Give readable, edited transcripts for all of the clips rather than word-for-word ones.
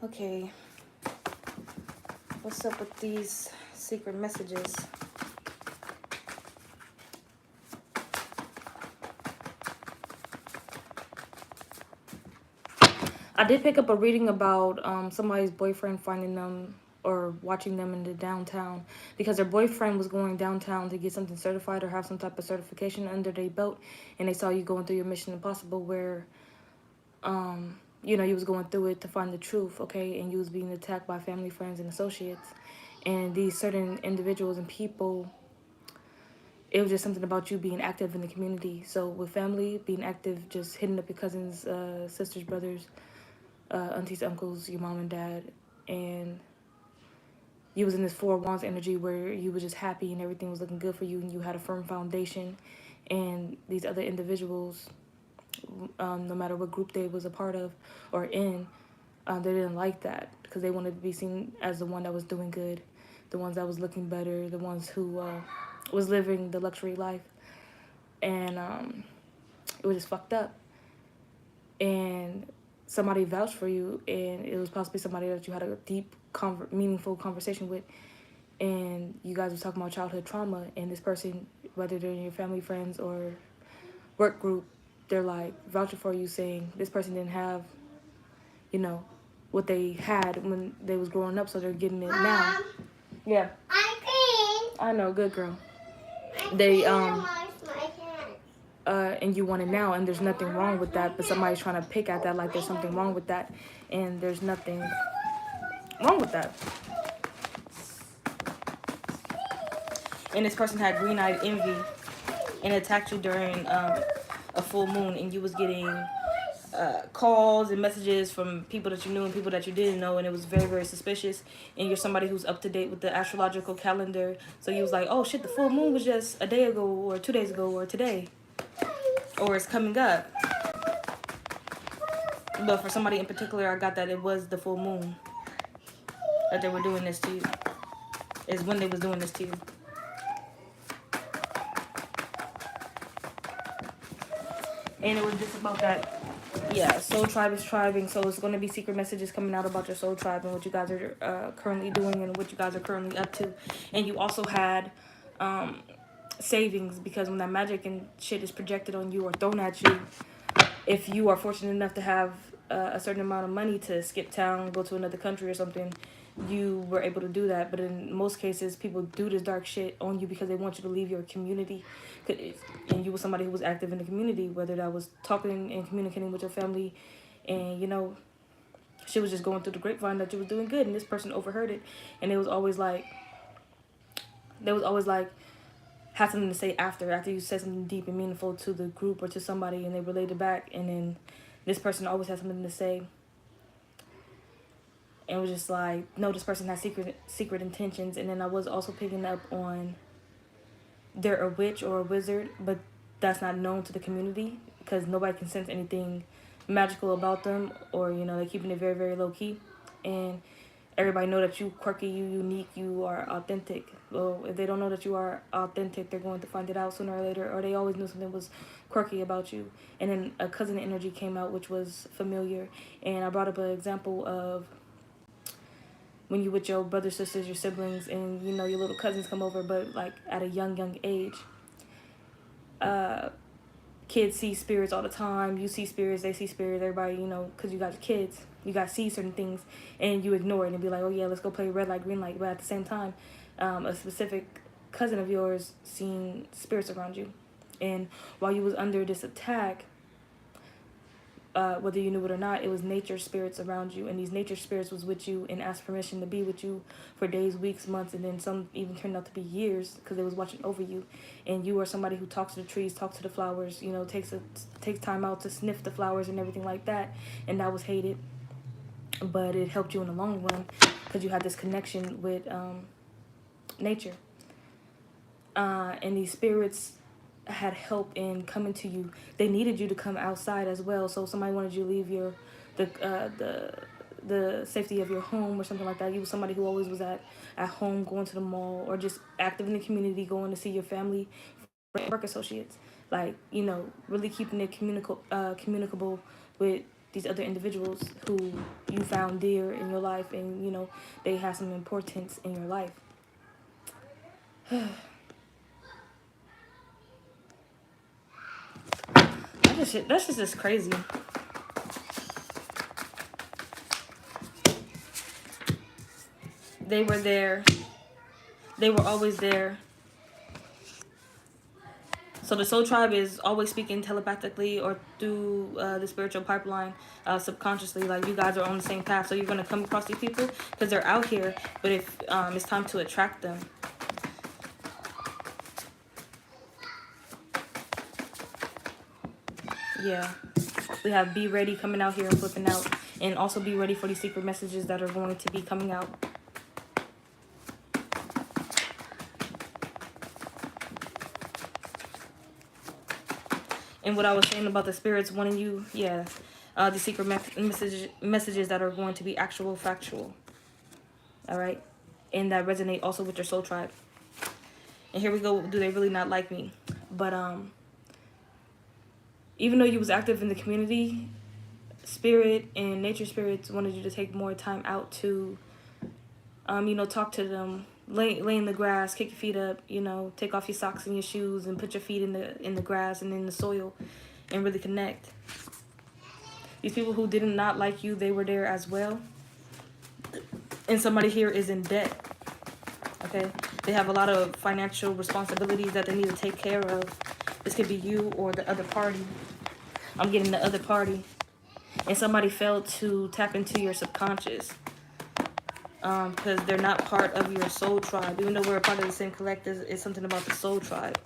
Okay, what's up with these secret messages? I did pick up a reading about somebody's boyfriend finding them or watching them in the downtown because their boyfriend was going downtown to get something certified or have some type of certification under their belt, and they saw you going through your Mission Impossible where you was going through it to find the truth, okay, and you was being attacked by family, friends, and associates, and these certain individuals and people. It was just something about you being active in the community. So with family, being active, just hitting up your cousins, sisters, brothers, aunties, uncles, your mom and dad, and you was in this four wands energy where you were just happy and everything was looking good for you and you had a firm foundation. And these other individuals, no matter what group they was a part of or in, they didn't like that because they wanted to be seen as the one that was doing good, the ones that was looking better, the ones who was living the luxury life, and it was just fucked up. And somebody vouched for you, and it was possibly somebody that you had a deep, meaningful conversation with, and you guys were talking about childhood trauma, and this person, whether they're in your family, friends, or work group, they're like vouching for you, saying this person didn't have, you know, what they had when they was growing up, so they're getting it now. Yeah. I know, good girl. They and you want it now, and there's nothing wrong with that, but somebody's trying to pick at that like there's something wrong with that, and there's nothing wrong with that. And this person had green-eyed envy and attacked you during a full moon, and you was getting calls and messages from people that you knew and people that you didn't know, and it was very, very suspicious. And you're somebody who's up to date with the astrological calendar, so you was like, oh shit, the full moon was just a day ago or 2 days ago or today, or it's coming up. But for somebody in particular, I got that it was the full moon that they were doing this to you, is when they was doing this to you. And it was just about that. Yeah, soul tribe is tribing, so it's going to be secret messages coming out about your soul tribe and what you guys are currently doing and what you guys are currently up to. And you also had savings, because when that magic and shit is projected on you or thrown at you, if you are fortunate enough to have a certain amount of money to skip town, go to another country or something, you were able to do that. But in most cases, people do this dark shit on you because they want you to leave your community. And you were somebody who was active in the community, whether that was talking and communicating with your family, and she was just going through the grapevine that you was doing good, and this person overheard it, and it was always like, had something to say after you said something deep and meaningful to the group or to somebody, and they related back, and then this person always had something to say, and it was just like, no, this person has secret intentions. And then I was also picking up on, they're a witch or a wizard, but that's not known to the community because nobody can sense anything magical about them, or they're keeping it very, very low key. And everybody know that you quirky, you unique, you are authentic. Well, if they don't know that you are authentic, they're going to find it out sooner or later, or they always knew something was quirky about you. And then a cousin energy came out, which was familiar. And I brought up an example of when you with your brothers, sisters, your siblings, and your little cousins come over, but like at a young age. Kids see spirits all the time. You see spirits, they see spirits. Everybody, because you got kids, you got to see certain things, and you ignore it and be like, oh yeah, let's go play red light, green light. But at the same time, a specific cousin of yours seeing spirits around you, and while you was under this attack, whether you knew it or not, it was nature spirits around you, and these nature spirits was with you and asked permission to be with you for days, weeks, months, and then some even turned out to be years because they was watching over you. And you are somebody who talks to the trees, talks to the flowers, takes time out to sniff the flowers and everything like that, and that was hated, but it helped you in the long run because you had this connection with nature. And these spirits had help in coming to you. They needed you to come outside as well. So somebody wanted you to leave the safety of your home or something like that. You was somebody who always was at home, going to the mall, or just active in the community, going to see your family, work associates. Like, really keeping it communicable with these other individuals who you found dear in your life, and you know they have some importance in your life. That's just crazy. They were there. They were always there. So the soul tribe is always speaking telepathically or through the spiritual pipeline, subconsciously. Like, you guys are on the same path. So you're going to come across these people because they're out here. But if it's time to attract them. Yeah. We have be ready coming out here and flipping out. And also be ready for these secret messages that are going to be coming out. And what I was saying about the spirits wanting you, yeah, the secret messages that are going to be actual, factual. All right? And that resonate also with your soul tribe. And here we go. Do they really not like me? But even though you was active in the community, spirit and nature spirits wanted you to take more time out to, you know, talk to them. Lay in the grass, kick your feet up, you know, take off your socks and your shoes and put your feet in the grass and in the soil and really connect. These people who did not like you, they were there as well. And somebody here is in debt. Okay? They have a lot of financial responsibilities that they need to take care of. This could be you or the other party. I'm getting the other party. And somebody failed to tap into your subconscious. Because they're not part of your soul tribe. Even though we're a part of the same collective, it's something about the soul tribe.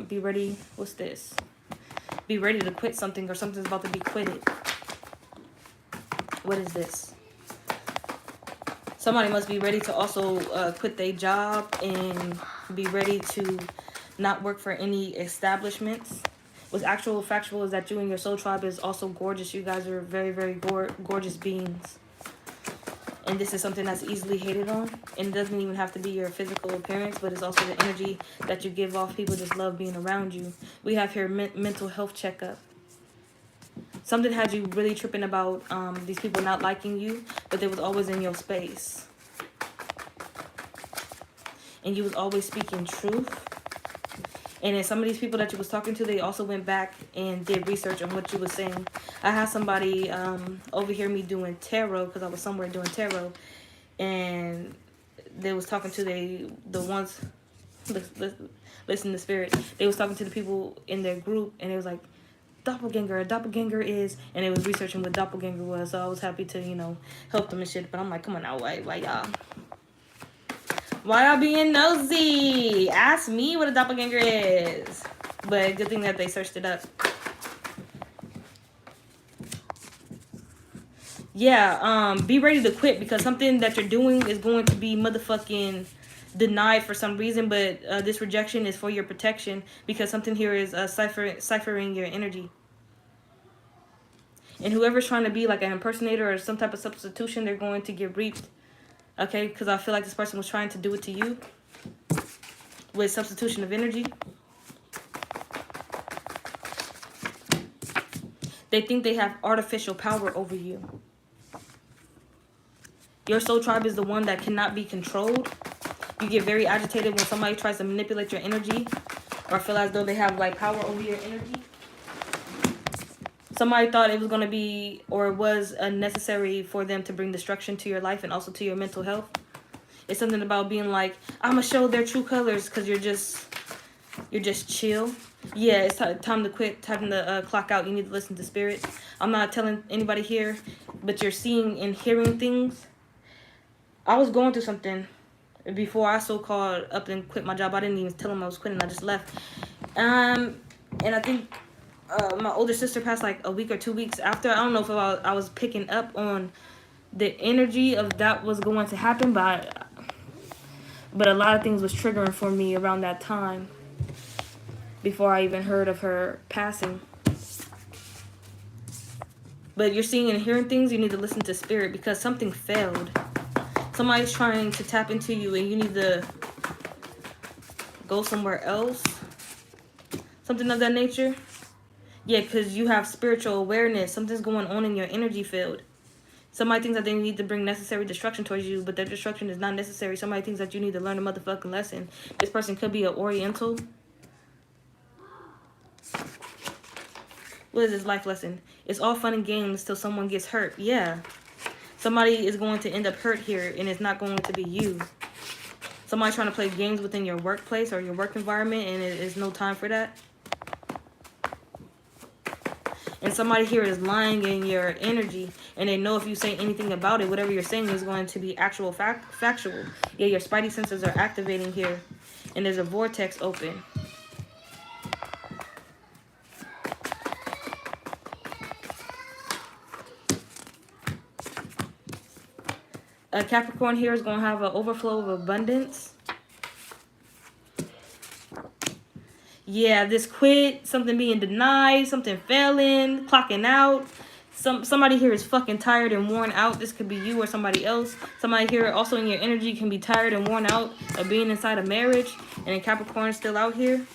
Be ready. What's this? Be ready to quit something, or something's about to be quitted. What is this? Somebody must be ready to also quit their job and be ready to not work for any establishments. What's actual factual is that you and your soul tribe is also gorgeous. You guys are very, very gorgeous beings. And this is something that's easily hated on. And it doesn't even have to be your physical appearance, but it's also the energy that you give off. People just love being around you. We have here mental health checkup. Something had you really tripping about these people not liking you, but they was always in your space. And you was always speaking truth. And then some of these people that you was talking to, they also went back and did research on what you was saying. I had somebody overhear me doing tarot, because I was somewhere doing tarot. And they was talking to the ones, listen to spirit. They was talking to the people in their group, and it was like, doppelganger. A doppelganger is, and it was researching what doppelganger was. So I was happy to, you know, help them and shit. But I'm like, come on now, why y'all? Why y'all being nosy? Ask me what a doppelganger is. But good thing that they searched it up. Yeah, be ready to quit, because something that you're doing is going to be motherfucking denied for some reason. But this rejection is for your protection, because something here is ciphering your energy. And whoever's trying to be like an impersonator or some type of substitution, they're going to get reaped. Okay, because I feel like this person was trying to do it to you with substitution of energy. They think they have artificial power over you. Your soul tribe is the one that cannot be controlled. You get very agitated when somebody tries to manipulate your energy or feel as though they have like power over your energy. Somebody thought it was going to be, or was necessary for them to bring destruction to your life and also to your mental health. It's something about being like, I'm going to show their true colors, because you're just chill. Yeah, it's time to quit, time to clock out. You need to listen to spirit. I'm not telling anybody here, but you're seeing and hearing things. I was going through something before I so-called up and quit my job. I didn't even tell them I was quitting. I just left. And I think my older sister passed like a week or 2 weeks after. I don't know if I was picking up on the energy of that was going to happen, but a lot of things was triggering for me around that time before I even heard of her passing. But you're seeing and hearing things, you need to listen to spirit, because something failed. Somebody's trying to tap into you and you need to go somewhere else. Something of that nature. Yeah, because you have spiritual awareness. Something's going on in your energy field. Somebody thinks that they need to bring necessary destruction towards you, but their destruction is not necessary. Somebody thinks that you need to learn a motherfucking lesson. This person could be an Oriental. What is this life lesson? It's all fun and games till someone gets hurt. Yeah. Somebody is going to end up hurt here, and it's not going to be you. Somebody trying to play games within your workplace or your work environment, and it is no time for that. And somebody here is lying in your energy, and they know if you say anything about it, whatever you're saying is going to be actual factual. Yeah, your spidey senses are activating here, and there's a vortex open. A Capricorn here is going to have an overflow of abundance. Yeah, this quit, something being denied, something failing, clocking out. Somebody here is fucking tired and worn out. This could be you or somebody else. Somebody here also in your energy can be tired and worn out of being inside a marriage. And then Capricorn is still out here.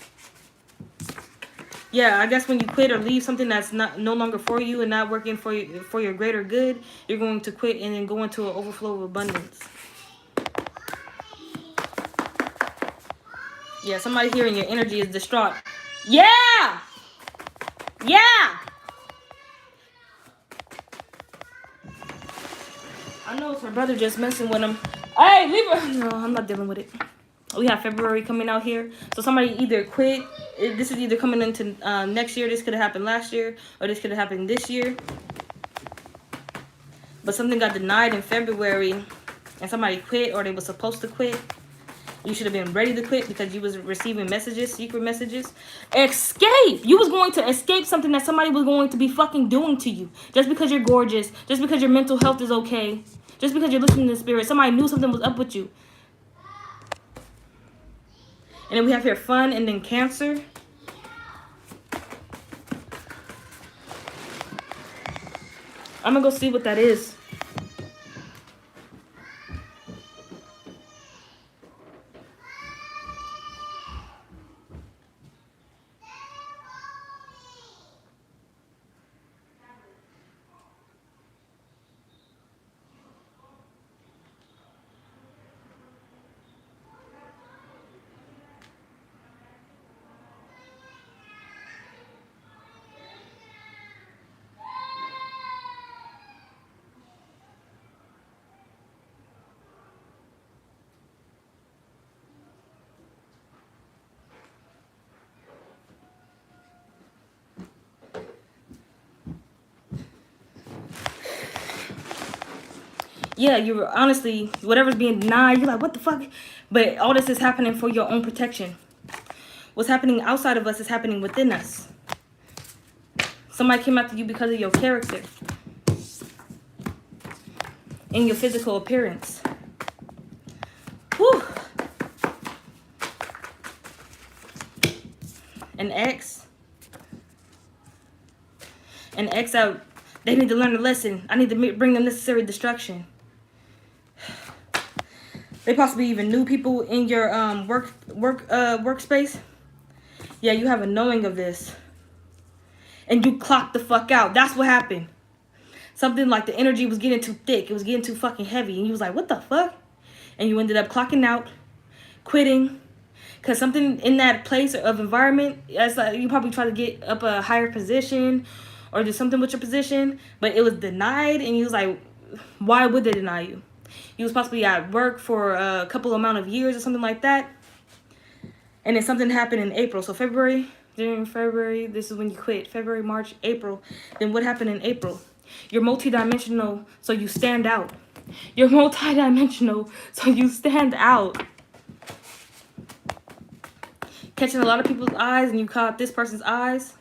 Yeah, I guess when you quit or leave something that's no longer for you and not working for your greater good, you're going to quit and then go into an overflow of abundance. Yeah, somebody here in your energy is distraught. Yeah! Yeah! I know it's her brother just messing with him. Hey, leave her. No, I'm not dealing with it. We have February coming out here. So somebody either quit. This is either coming into next year. This could have happened last year. Or this could have happened this year. But something got denied in February. And somebody quit or they were supposed to quit. You should have been ready to quit because you was receiving messages, secret messages. Escape! You was going to escape something that somebody was going to be fucking doing to you. Just because you're gorgeous. Just because your mental health is okay. Just because you're listening to the spirit. Somebody knew something was up with you. And then we have here fun and then Cancer. I'm going to go see what that is. Yeah, you're honestly, whatever's being denied, you're like, what the fuck? But all this is happening for your own protection. What's happening outside of us is happening within us. Somebody came after you because of your character and your physical appearance. Whew. An ex out. They need to learn a lesson. I need to bring them necessary destruction. They possibly even knew people in your workspace. Yeah, you have a knowing of this. And you clocked the fuck out. That's what happened. Something like the energy was getting too thick. It was getting too fucking heavy. And you was like, what the fuck? And you ended up clocking out, quitting. Because something in that place of environment, it's like you probably try to get up a higher position or do something with your position. But it was denied. And you was like, why would they deny you? You was possibly at work for a couple amount of years or something like that. And then something happened in April. So during February, this is when you quit. February, March, April. Then what happened in April? You're multidimensional, so you stand out. You're multidimensional, so you stand out. Catching a lot of people's eyes, and you caught this person's eyes.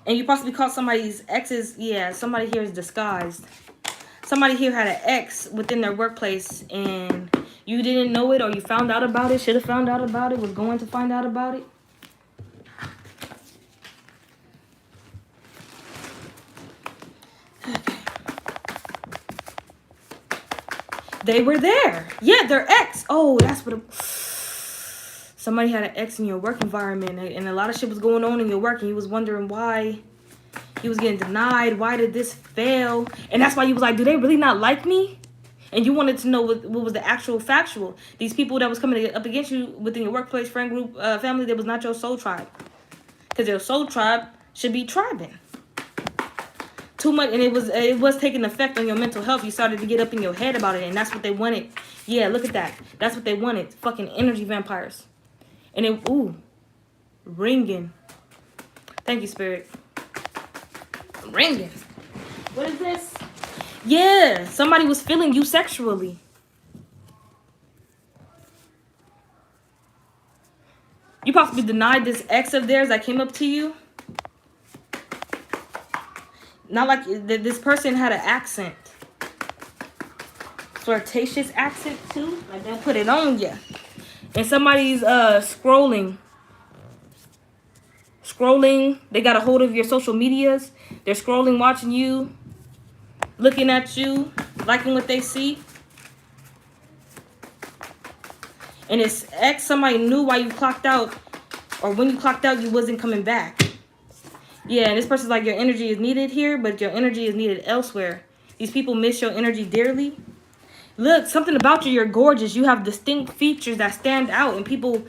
And you possibly caught somebody's ex's. Yeah, somebody here is disguised. Somebody here had an ex within their workplace, and you didn't know it, or you found out about it, should have found out about it, was going to find out about it. Okay. They were there. Yeah, their ex. Oh, that's what. Somebody had an ex in your work environment, and a lot of shit was going on in your work, and you was wondering why you was getting denied. Why did this fail? And that's why you was like, do they really not like me? And you wanted to know what was the actual factual. These people that was coming up against you within your workplace, friend group, family, that was not your soul tribe. Because your soul tribe should be tribing. Too much, and it was taking effect on your mental health. You started to get up in your head about it, and that's what they wanted. Yeah, look at that. That's what they wanted. Fucking energy vampires. And it, ooh, ringing. Thank you, Spirit. Ringing. What is this? Yeah, somebody was feeling you sexually. You possibly denied this ex of theirs that came up to you. Not like this person had an accent. Flirtatious accent too. Like they'll put it on you. And somebody's scrolling. They got a hold of your social medias. They're scrolling, watching you, looking at you, liking what they see. And it's ex, somebody knew why you clocked out, or when you clocked out, you wasn't coming back. Yeah, and this person's like, your energy is needed here, but your energy is needed elsewhere. These people miss your energy dearly. Look, something about you, you're gorgeous. You have distinct features that stand out, and people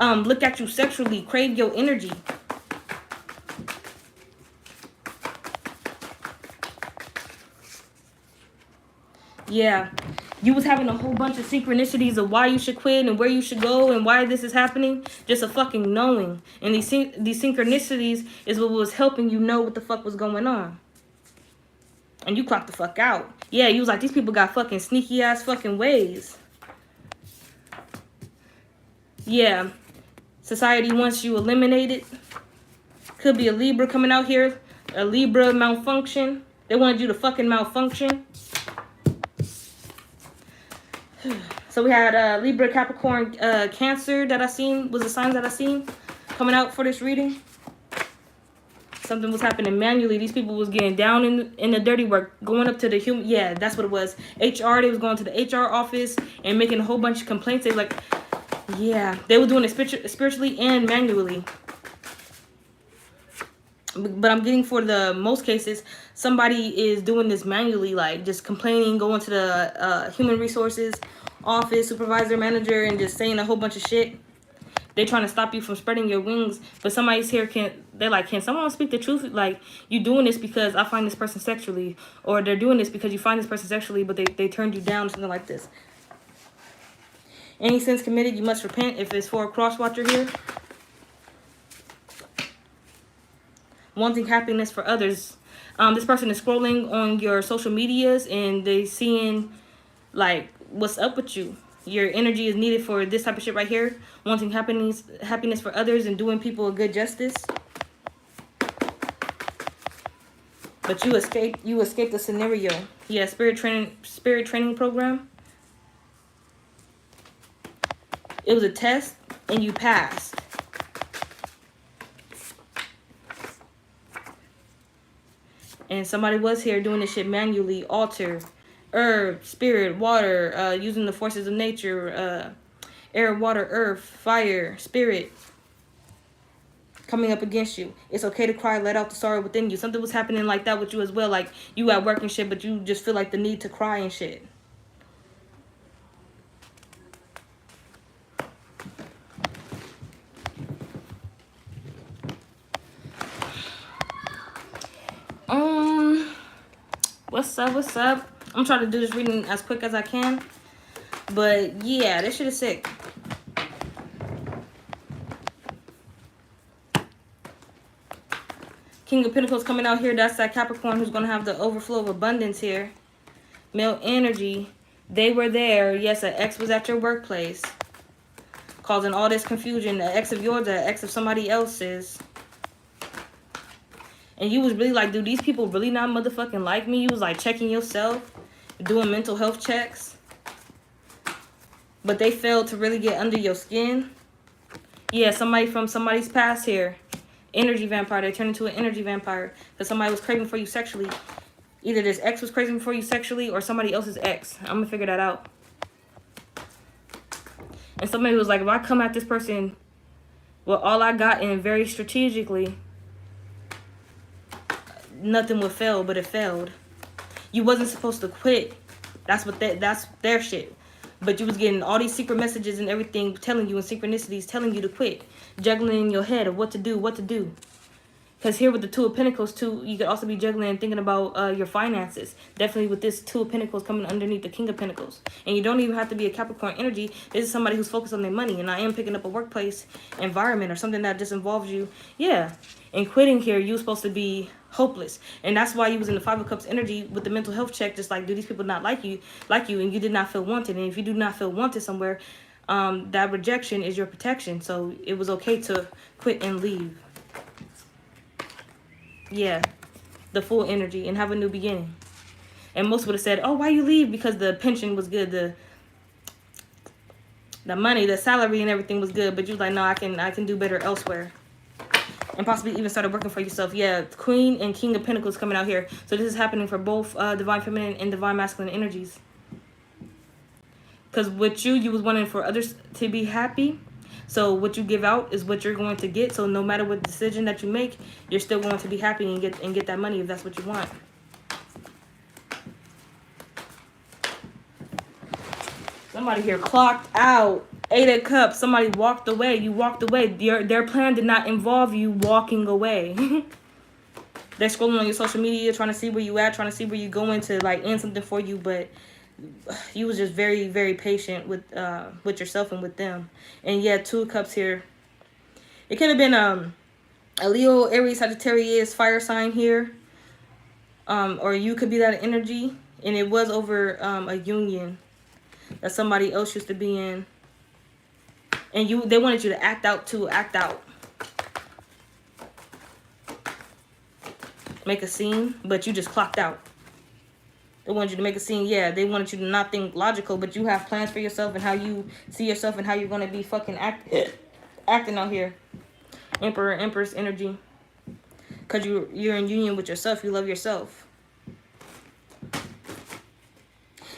look at you sexually, crave your energy. Yeah, you was having a whole bunch of synchronicities of why you should quit and where you should go and why this is happening. Just a fucking knowing. And these synchronicities is what was helping you know what the fuck was going on. And you clocked the fuck out. Yeah, you was like, these people got fucking sneaky ass fucking ways. Yeah. Society wants you eliminated. Could be a Libra coming out here. A Libra malfunction. They wanted you to fucking malfunction. So we had Libra, Capricorn, Cancer that I seen, was the signs that I seen coming out for this reading. Something was happening manually. These people was getting down in the dirty work, going up to the human. Yeah, that's what it was. HR, they was going to the HR office and making a whole bunch of complaints. They was like, yeah, they were doing it spiritually and manually. But I'm getting, for the most cases, somebody is doing this manually, like just complaining, going to the human resources office, supervisor, manager, and just saying a whole bunch of shit. They're trying to stop you from spreading your wings. But somebody's here, they're like, can someone speak the truth? Like, you doing this because I find this person sexually, or they're doing this because you find this person sexually, but they turned you down, something like this. Any sins committed, you must repent. If it's for a cross watcher here. Wanting happiness for others. This person is scrolling on your social medias and they seeing like what's up with you. Your energy is needed for this type of shit right here. Wanting happiness for others and doing people a good justice. But you escaped the scenario. Yeah, spirit training program. It was a test and you passed. And somebody was here doing this shit manually. Altar, herb, spirit, water, using the forces of nature, air, water, earth, fire, spirit, coming up against you. It's okay to cry, let out the sorrow within you. Something was happening like that with you as well. Like, you at work and shit, but you just feel like the need to cry and shit. What's up? I'm trying to do this reading as quick as I can. But yeah, this shit is sick. King of Pentacles coming out here. That's that Capricorn who's going to have the overflow of abundance here. Male energy. They were there. Yes, an ex was at your workplace, causing all this confusion. An ex of yours, an ex of somebody else's. And you was really like, dude, these people really not motherfucking like me. You was like checking yourself, doing mental health checks. But they failed to really get under your skin. Yeah, somebody from somebody's past here. Energy vampire. They turned into an energy vampire because somebody was craving for you sexually. Either this ex was craving for you sexually or somebody else's ex. I'm going to figure that out. And somebody was like, if I come at this person with all I got and very strategically, nothing would fail, but it failed. You wasn't supposed to quit. That's their shit. But you was getting all these secret messages and everything telling you, and synchronicities telling you to quit. Juggling in your head of what to do. Because here with the Two of Pentacles too, you could also be juggling and thinking about your finances. Definitely with this Two of Pentacles coming underneath the King of Pentacles. And you don't even have to be a Capricorn energy. This is somebody who's focused on their money. And I am picking up a workplace environment or something that just involves you. Yeah. And quitting here, you're supposed to be hopeless. And that's why you was in the Five of Cups energy with the mental health check. Just like, do these people not like you? And you did not feel wanted. And if you do not feel wanted somewhere, that rejection is your protection. So it was okay to quit and leave. Yeah, the full energy and have a new beginning. And most would have said, oh, why you leave? Because the pension was good, the money, the salary and everything was good. But you was like, no, I can do better elsewhere. And possibly even started working for yourself. Yeah, Queen and King of Pentacles coming out here. So this is happening for both Divine Feminine and Divine Masculine energies. Because with you was wanting for others to be happy. So what you give out is what you're going to get. So no matter what decision that you make, you're still going to be happy and get that money if that's what you want. Somebody here clocked out. Eight of Cups. Somebody walked away. You walked away. Their plan did not involve you walking away. They're scrolling on your social media, trying to see where you at, trying to see where you going to like end something for you, but you was just very, very patient with yourself and with them. And yeah, Two of Cups here. It could have been a Leo, Aries, Sagittarius, fire sign here. Or you could be that energy. And it was over a union that somebody else used to be in. And they wanted you to act out too. Act out. Make a scene, but you just clocked out. They wanted you to make a scene. Yeah, they wanted you to not think logical, but you have plans for yourself and how you see yourself and how you're going to be fucking acting out here. Emperor, Empress energy. Because you're in union with yourself. You love yourself.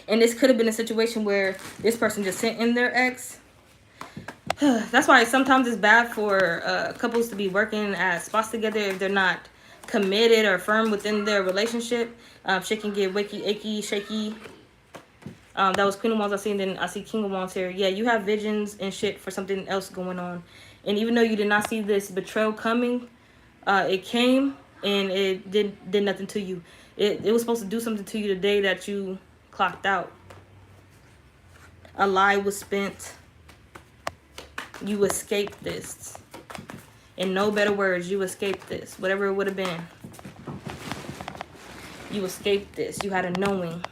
And this could have been a situation where this person just sent in their ex. That's why sometimes it's bad for couples to be working at spots together if they're not committed or firm within their relationship. Shit can get wakey, achy, shaky. That was Queen of Wands I see, and then I see King of Wands here. Yeah, you have visions and shit for something else going on. And even though you did not see this betrayal coming, it came and it did nothing to you. It was supposed to do something to you the day that you clocked out. A lie was spent. You escaped this. In no better words, you escaped this. Whatever it would have been. You escaped this. You had a knowing.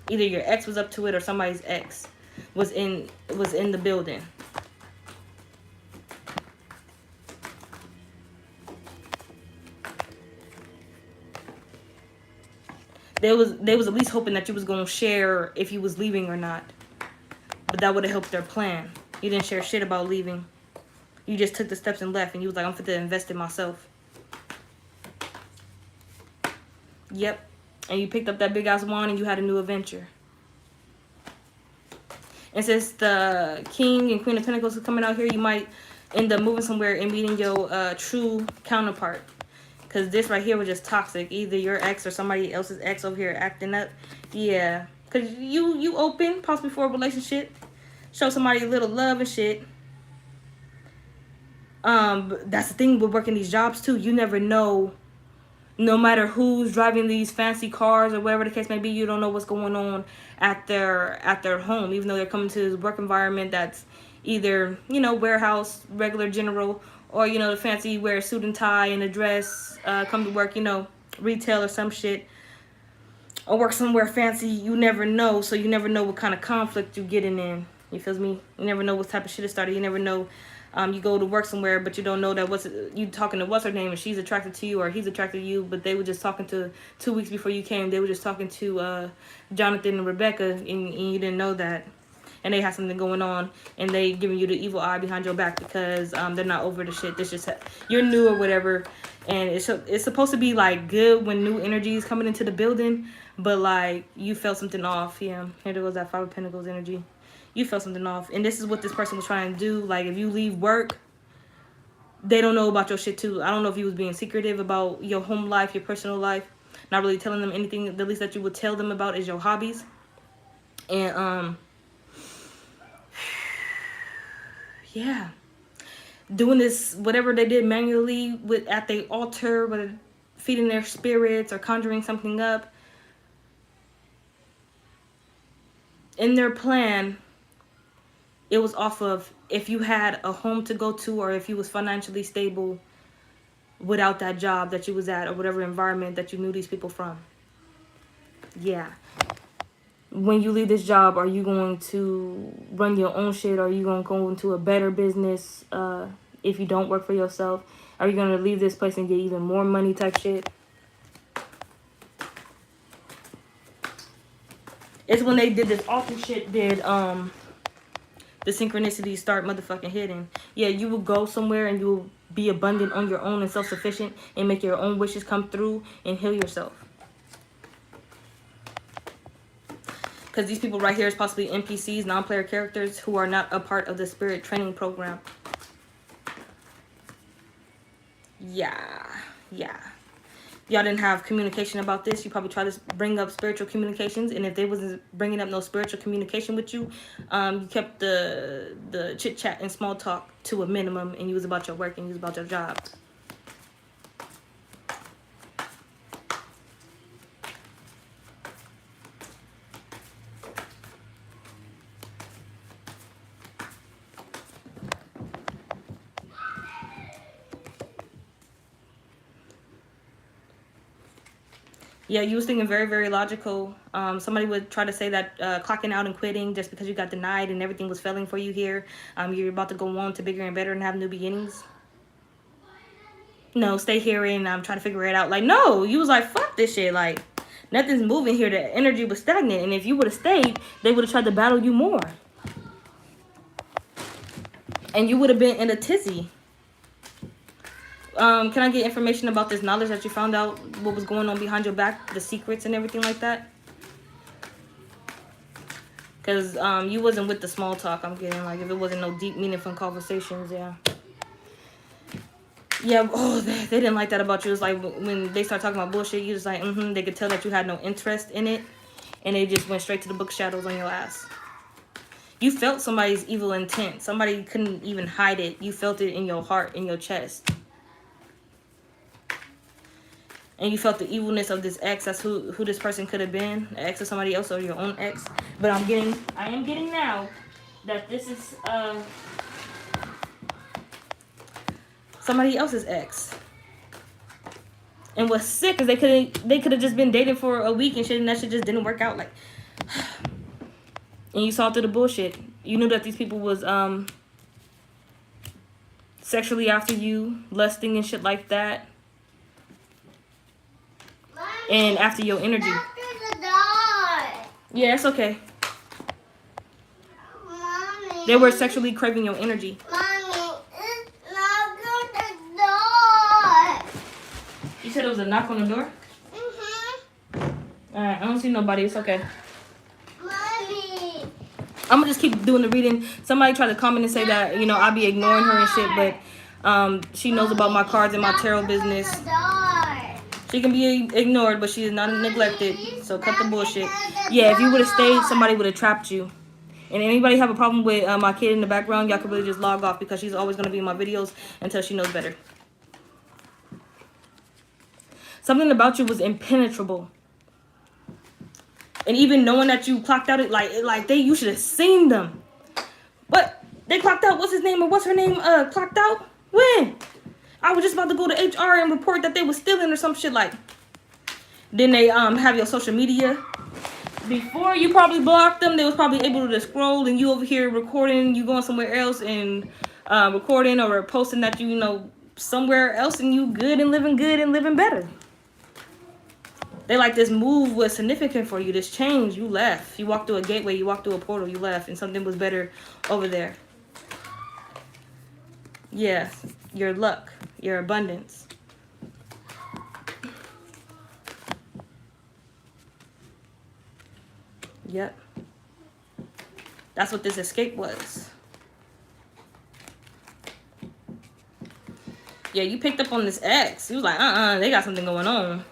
Either your ex was up to it or somebody's ex was in the building. They was at least hoping that you was gonna share if you was leaving or not. But that would have helped their plan. You didn't share shit about leaving. You just took the steps and left, and you was like, I'm fit to invest in myself. Yep. And you picked up that big ass wand and you had a new adventure. And since the King and Queen of Pentacles are coming out here, you might end up moving somewhere and meeting your true counterpart. Because this right here was just toxic. Either your ex or somebody else's ex over here acting up. Yeah. Because you open, possibly for a relationship. Show somebody a little love and shit. That's the thing with working these jobs too. You never know. No matter who's driving these fancy cars or whatever the case may be, you don't know what's going on at their home. Even though they're coming to this work environment that's either, you know, warehouse, regular general, or, you know, the fancy wear a suit and tie and a dress, come to work, you know, retail or some shit. Or work somewhere fancy. You never know. So you never know what kind of conflict you're getting in. You feel me? You never know what type of shit is started. You never know. You go to work somewhere, but you don't know that you talking to what's her name, and she's attracted to you, or he's attracted to you, but they were just talking to 2 weeks before you came. They were just talking to Jonathan and Rebecca, and you didn't know that. And they had something going on, and they giving you the evil eye behind your back because they're not over the shit. This just you're new or whatever, and it's supposed to be like good when new energy is coming into the building, but like you felt something off. Yeah, here goes that Five of Pentacles energy. You felt something off. And this is what this person was trying to do. Like, if you leave work, they don't know about your shit too. I don't know if you was being secretive about your home life, your personal life, not really telling them anything. The least that you would tell them about is your hobbies. And yeah, doing this, whatever they did manually with at the altar, whether feeding their spirits or conjuring something up, in their plan, it was off of if you had a home to go to, or if you was financially stable without that job that you was at, or whatever environment that you knew these people from. Yeah. When you leave this job, are you going to run your own shit? Or are you going to go into a better business if you don't work for yourself? Are you going to leave this place and get even more money type shit? It's when they did this awful shit, did the synchronicities start motherfucking hitting. Yeah, you will go somewhere and you will be abundant on your own and self-sufficient and make your own wishes come through and heal yourself. Because these people right here is possibly NPCs, non-player characters who are not a part of the spirit training program. Yeah. Y'all didn't have communication about this. You probably tried to bring up spiritual communications, and if they wasn't bringing up no spiritual communication with you, you kept the chit chat and small talk to a minimum, and you was about your work and you was about your job. Yeah, you was thinking very, very logical. Somebody would try to say that clocking out and quitting just because you got denied and everything was failing for you here, you're about to go on to bigger and better and have new beginnings. No, stay here and try to figure it out. Like, no, you was like, fuck this shit. Like, nothing's moving here. The energy was stagnant. And if you would have stayed, they would have tried to battle you more. And you would have been in a tizzy. Can I get information about this knowledge that you found out, what was going on behind your back, the secrets and everything like that? Because you wasn't with the small talk I'm getting. Like, if it wasn't no deep, meaningful conversations, yeah. Yeah, oh, they didn't like that about you. It's like when they start talking about bullshit, you just like, they could tell that you had no interest in it. And they just went straight to the book shadows on your ass. You felt somebody's evil intent. Somebody couldn't even hide it. You felt it in your heart, in your chest. And you felt the evilness of this ex. That's who this person could have been. An ex of somebody else or your own ex. But I am getting now that this is somebody else's ex. And what's sick is they could have just been dating for a week and shit, and that shit just didn't work out. Like, and you saw through the bullshit. You knew that these people was sexually after you, lusting and shit like that. And after your energy. Yeah, it's okay. Mommy. They were sexually craving your energy. Mommy, it's knock on the door. You said it was a knock on the door? Alright, I don't see nobody. It's okay. Mommy. I'm gonna just keep doing the reading. Somebody tried to comment and say that, I'll be ignoring her and shit, but she knows about my cards and my tarot business. She can be ignored, but she is not neglected. So cut the bullshit. Yeah, if you would have stayed, somebody would have trapped you. And anybody have a problem with my kid in the background, y'all can really just log off because she's always going to be in my videos until she knows better. Something about you was impenetrable. And even knowing that you clocked out, you should have seen them. But they clocked out. What's his name or what's her name? Clocked out? When? I was just about to go to HR and report that they were stealing or some shit like. Then they have your social media. Before you probably blocked them, they was probably able to scroll and you over here recording, you going somewhere else and recording or posting that you somewhere else and you good and living better. They like this move was significant for you, this change, you left. You walked through a gateway, you walked through a portal, you left and something was better over there. Yeah, your luck, your abundance. Yep. That's what this escape was. Yeah, you picked up on this ex. He was like, they got something going on.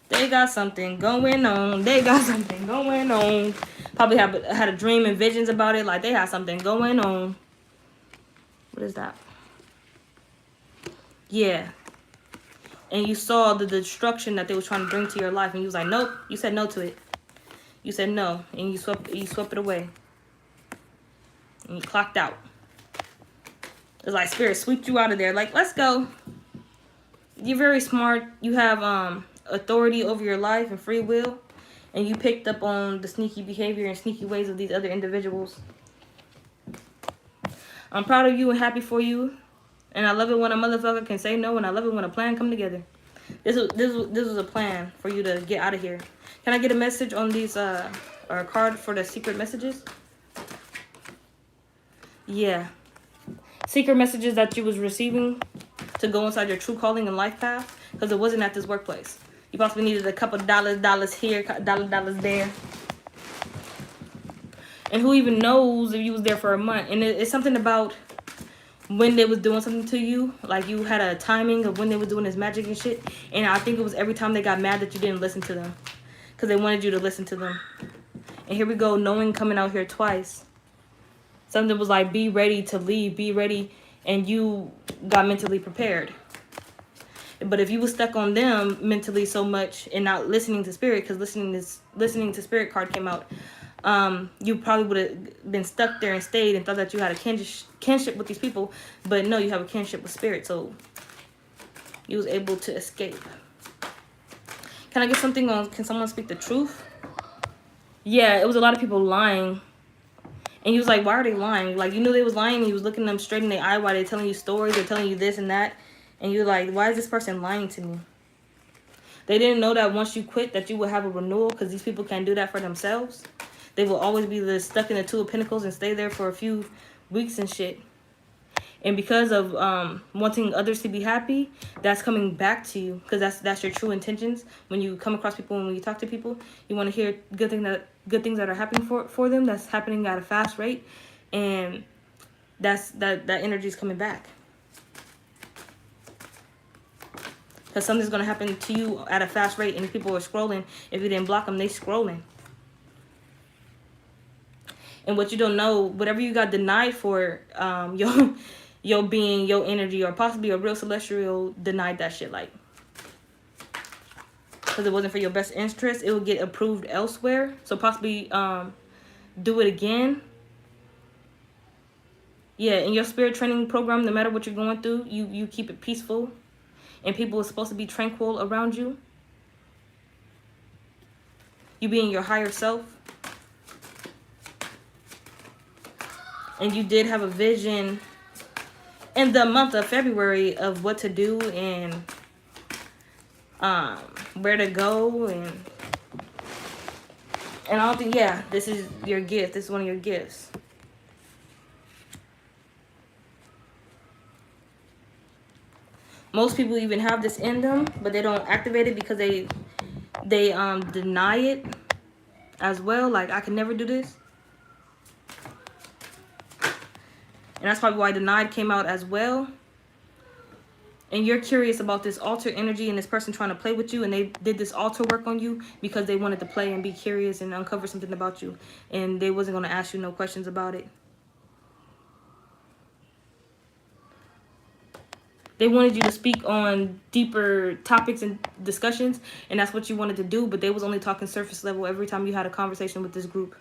They got something going on. They got something going on. Probably had a dream and visions about it. Like, they had something going on. What is that? Yeah. And you saw the destruction that they were trying to bring to your life. And you was like, nope. You said no to it. You said no. And you swept it away. And you clocked out. It's like spirit swept you out of there. Like, let's go. You're very smart. You have authority over your life and free will. And you picked up on the sneaky behavior and sneaky ways of these other individuals. I'm proud of you and happy for you. And I love it when a motherfucker can say no. And I love it when a plan come together. This was a plan for you to get out of here. Can I get a message on these or a card for the secret messages? Yeah. Secret messages that you was receiving to go inside your true calling and life path, because it wasn't at this workplace. You possibly needed a couple dollars here, dollars there. And who even knows if you was there for a month? And it's something about when they was doing something to you, like you had a timing of when they was doing this magic and shit. And I think it was every time they got mad that you didn't listen to them, because they wanted you to listen to them. And here we go, knowing coming out here twice. Something was like, be ready to leave, be ready, and you got mentally prepared. But if you was stuck on them mentally so much and not listening to spirit, because listening to spirit card came out, you probably would have been stuck there and stayed and thought that you had a kinship with these people. But no, you have a kinship with spirit, so you was able to escape. Can I get something on, can someone speak the truth? Yeah, it was a lot of people lying. And he was like, why are they lying? Like, you knew they was lying, and you was looking them straight in the eye while they're telling you stories, they're telling you this and that. And you're like, why is this person lying to me? They didn't know that once you quit that you would have a renewal, because these people can't do that for themselves. They will always be stuck in the Two of Pentacles and stay there for a few weeks and shit. And because of wanting others to be happy, that's coming back to you, because that's your true intentions. When you come across people and when you talk to people, you want to hear good things that are happening for them, that's happening at a fast rate, and that energy is coming back. Because something's going to happen to you at a fast rate, and if people are scrolling, if you didn't block them, they scrolling. And what you don't know, whatever you got denied for, your being, your energy, or possibly a real celestial denied that shit, like, because it wasn't for your best interest, it will get approved elsewhere. So possibly do it again. Yeah, in your spirit training program, no matter what you're going through, you keep it peaceful. And people are supposed to be tranquil around you. You being your higher self. And you did have a vision in the month of February of what to do and where to go. And I don't think, yeah, this is your gift. This is one of your gifts. Most people even have this in them, but they don't activate it because they deny it as well. Like, I can never do this. And that's probably why denied came out as well. And you're curious about this altar energy and this person trying to play with you, and they did this altar work on you because they wanted to play and be curious and uncover something about you, and they wasn't going to ask you no questions about it. They wanted you to speak on deeper topics and discussions, and that's what you wanted to do, but they was only talking surface level every time you had a conversation with this group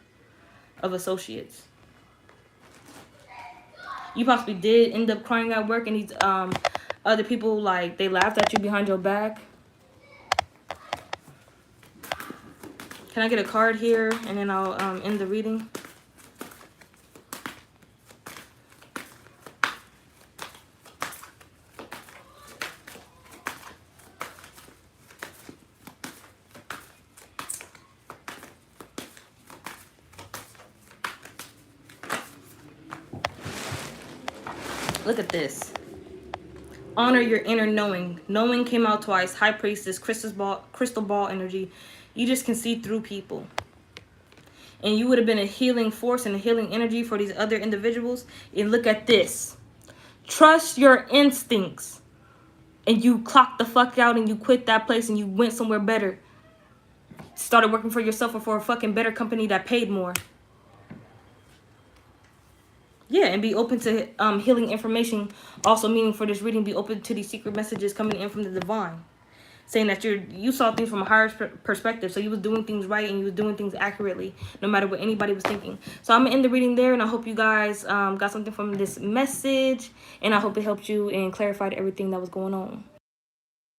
of associates. You possibly did end up crying at work, and these other people, like, they laughed at you behind your back. Can I get a card here, and then I'll end the reading? Look at this. Honor your inner knowing. Knowing came out twice. High Priestess, crystal ball energy. You just can see through people. and you would have been a healing force and a healing energy for these other individuals. And look at this. Trust your instincts. And you clocked the fuck out and you quit that place and you went somewhere better. Started working for yourself or for a fucking better company that paid more. Yeah, and be open to healing information. Also meaning for this reading, be open to these secret messages coming in from the divine. Saying that you saw things from a higher perspective. So you was doing things right and you was doing things accurately, no matter what anybody was thinking. So I'm going to end the reading there, and I hope you guys got something from this message. And I hope it helped you and clarified everything that was going on.